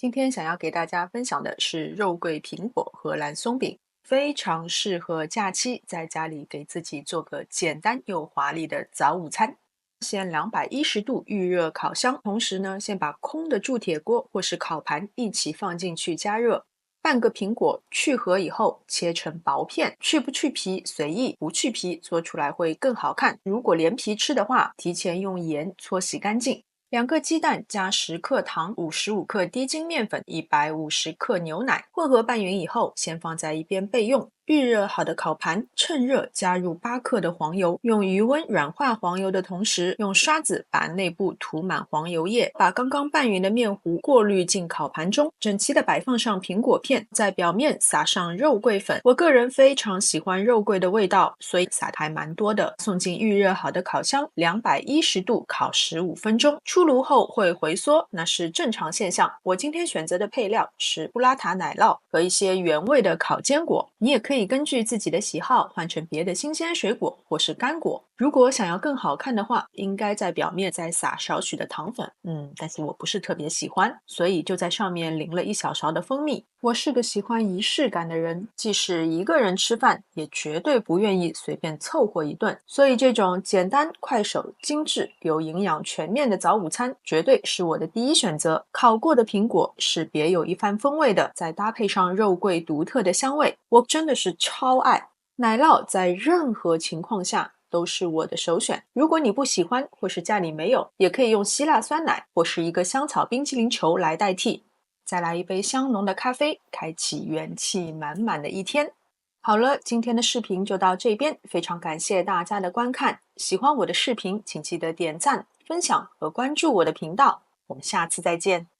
今天想要给大家分享的是肉桂苹果荷兰松饼，非常适合假期在家里给自己做个简单又华丽的早午餐。先210度预热烤箱，同时呢，先把空的铸铁锅或是烤盘一起放进去加热。半个苹果去核以后切成薄片，去不去皮随意，不去皮做出来会更好看。如果连皮吃的话，提前用盐搓洗干净。2个鸡蛋加10克糖、55克低筋面粉、150克牛奶，混合拌匀以后，先放在一边备用。预热好的烤盘，趁热加入8克的黄油，用余温软化黄油的同时，用刷子把内部涂满黄油液，把刚刚拌匀的面糊过滤进烤盘中，整齐的摆放上苹果片，在表面撒上肉桂粉。我个人非常喜欢肉桂的味道，所以撒的还蛮多的。送进预热好的烤箱，210度烤15分钟。出炉后会回缩，那是正常现象。我今天选择的配料是布拉塔奶酪和一些原味的烤坚果，你也可以根据自己的喜好换成别的新鲜水果或是干果。如果想要更好看的话，应该在表面再撒少许的糖粉，但是我不是特别喜欢，所以就在上面淋了1小勺的蜂蜜。我是个喜欢仪式感的人，即使一个人吃饭，也绝对不愿意随便凑合一顿，所以这种简单、快手、精致又营养全面的早午餐绝对是我的第一选择。烤过的苹果是别有一番风味的，再搭配上肉桂独特的香味，我真的是超爱。奶酪在任何情况下都是我的首选，如果你不喜欢或是家里没有，也可以用希腊酸奶或是一个香草冰淇淋球来代替。再来一杯香浓的咖啡，开启元气满满的一天。好了，今天的视频就到这边，非常感谢大家的观看。喜欢我的视频，请记得点赞、分享和关注我的频道。我们下次再见。